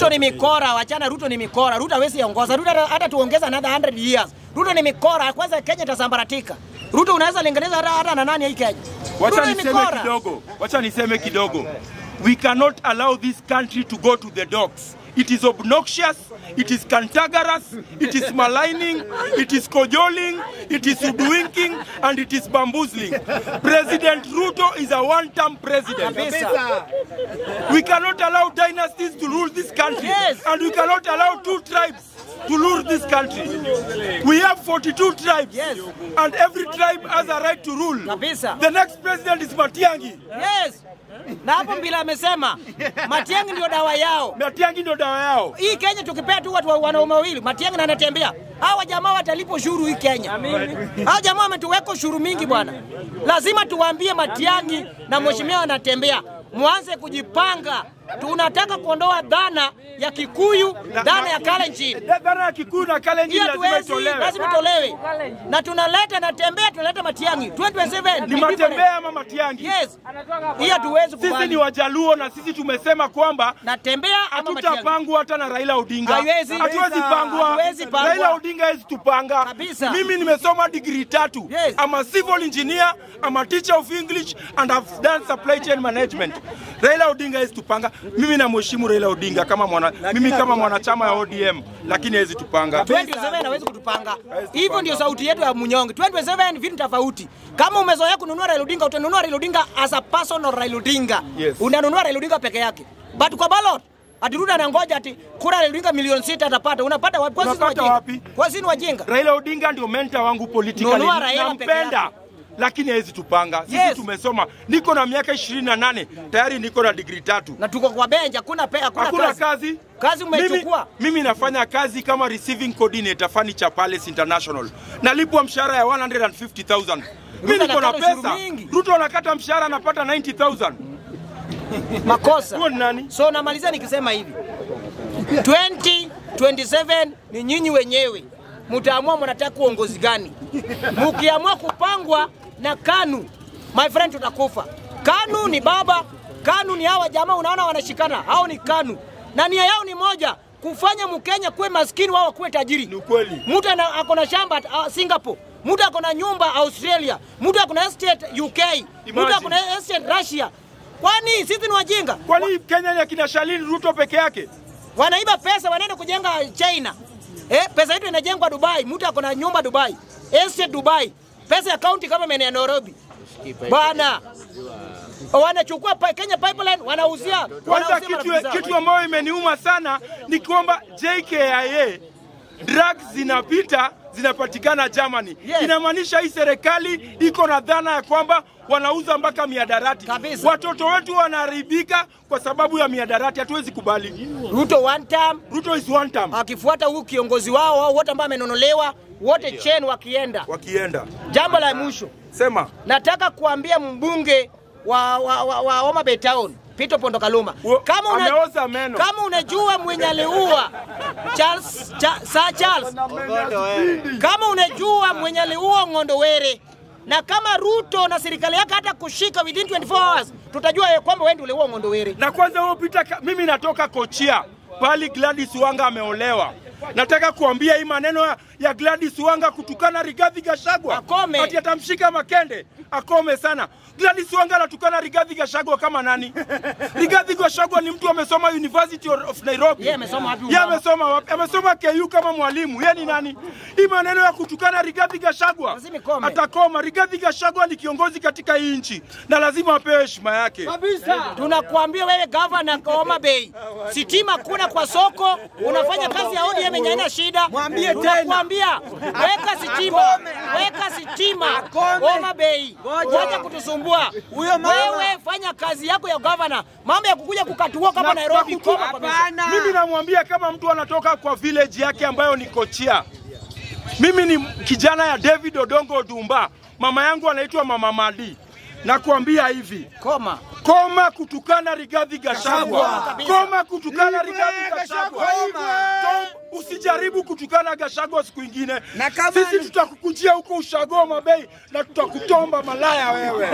Ruto ni mikora, wachana Ruto ni mikora. Ruto hawezi ongoza. Ruto hata tuongeza another 100 years. Ruto ni mikora, kwanza Kenya itasambaratika. Ruto unaweza linganisha hata na nani hii Kenya? Wacha niseme kidogo. We cannot allow this country to go to the dogs. It is obnoxious, it is cantankerous, it is maligning, it is cajoling, it is hoodwinking, and it is bamboozling. President Ruto is a one-term president. We cannot allow dynasties to rule this country, and we cannot allow 2 tribes to rule this country. We have 42 tribes, and every tribe has a right to rule. The next president is Matiang'i. Na hapo Mbila amesema Matiang'i ndio dawa yao. Matiang'i ndio dawa yao. Hii Kenya tukipea tu watu wanaume wawili, Matiang'i na anatembea. Hawa jamaa watalipo ushuru hii Kenya. Hawa jamaa wametuweka ushuru mingi bwana. Lazima tuwaambie Matiang'i na mheshimiwa anatembea. Muanze kujipanga. Tunataka kuondoa dhana ya Kikuyu, dhana ya Kalenjin. Dhana ya Kikuyu na Kalenjin lazima itolewe. Na tunaleta Natembea, tunaleta Matiang'i. 2027 ni Matembea ama Matiang'i. Hii hatuwezi kubali. Sisi ni Wajaluo na sisi tumesema kwamba Natembea ama Matiang'i. Hatutapangwa hata na Raila Odinga. Hatuwezi pangwa. Raila Odinga hawezi tupanga. Mimi nimesoma degree 3. I'm a civil engineer, I'm a teacher of English, and I've done supply chain management. Raila Odinga hawezi tupanga. Mimi namheshimu Raila Odinga kama mwanachama ya ODM, lakini hawezi tupanga. 2027 hawezi kutupanga. Hivyo ndio sauti yetu ya Munyonge. 2027 vitu tofauti. Kama umezoea kununua Raila Odinga, utanunua Raila Odinga as a personal Raila Odinga. Unanunua Raila Odinga peke yake. But kwa ballot Atiruda anangoja ati kura Raila Odinga milioni 6 atapata. Unapata wapi? Kwa sisi wajinga. Raila Odinga ndio mentor wangu politically. Nampenda. Lakini hawezi tupanga. Sisi tumesoma. Niko na miaka 28, tayari niko na degree 3. Na tuko kwa bench, hakuna kazi. Kazi umechukua. Mimi nafanya kazi kama receiving coordinator Furniture Palace International. Nalipwa mshahara ya 150,000. Mimi niko na pesa. Ruto anakata mshahara anapata 90,000. Makosa. Huo ni nani? So namaliza nikisema hivi. 2027 ni nyinyi wenyewe. Mtaamua mnataka uongozi gani. Mkiamua kupangwa na KANU, my friend, tutakufa. KANU ni baba, KANU ni hawa jamaa unaona wanashikana. Hao ni KANU. Na nia yao ni moja, kufanya Mkenya kuwe maskini wao kuwe tajiri. Ni kweli. Mtu ako na shamba Singapore, mtu ako na nyumba Australia, mtu ako na estate UK, mtu ako na estate Russia. Kwani sisi ni wajinga? Kwani Kenya ni akina Shalini Ruto peke yake? Wanaiba pesa wanaenda kujenga China. Pesa yetu inajengwa Dubai, mtu ako na nyumba Dubai, estate Dubai. Pesa ya county kama mene ya Nairobi. Bwana. Wanachukua Kenya Pipeline wanauzia. Kwanza kitu ambayo imeniuma sana ni kwamba JKIA drugs zinapatikana Germany. Inamaanisha hii serikali iko na dhana ya kwamba wanauza mpaka miadarati. Watoto wetu wanaharibika kwa sababu ya miadarati. Hatuwezi kubali. Ruto is one term. Akifuata huyu kiongozi wao wote ambao amenonolewa wote chain wakienda. Jambo la mwisho. Sema. Nataka kuambia mbunge wa Homa Bay Town, Peter Pondo Kaluma. Kama unajua mwenye aliua Charles. Kama unajua mwenye aliua Ng'ondowere, na kama Ruto na serikali yake hata kushika within 24 hours, tutajua kwamba wewe ndio uliua Ng'ondowere. Na kwanza wewe Peter, mimi natoka Kochia, pali Gladys Wanga ameolewa. Nataka kuambia hii maneno ya Gladys Wanga kutukana Rigathi Gachagua. Ati atamshika Makende. Akome sana. Gladys Wanga anatukana Rigathi Gachagua kama nani? Rigathi Gachagua ni mtu amesoma University of Nairobi. Yeye amesoma wapi? Yeye amesoma wapi? Amesoma KU kama mwalimu. Yeye ni nani? Hii maneno ya kutukana Rigathi Gachagua atakoma. Rigathi Gachagua ni kiongozi katika hii nchi na lazima apewe heshima yake. Kabisa. Tunakuambia wewe governor Homa Bay, sitima kuna kwa soko, unafanya kazi ya ODM yenye shida. Mwambie tena. Tunakuambia weka sitima Homa Bay. Wacha kutusumbua. Wewe fanya kazi yako ya governor. Mambo ya kukuja kukatua kama Nairobi koma kabisa. Mimi namwambia kama mtu anatoka kwa village yake ambayo ni Kochia. Mimi ni kijana ya David Odongo Odumba. Mama yangu anaitwa Mama Madi. Nakuambia hivi. Koma kutukana Rigathi Gachagua. Koma kutukana Rigathi Gachagua. Usijaribu kutukana Gachagua siku nyingine. Sisi tutakukujia huko Ushago Homa Bay na tutakutomba malaya wewe.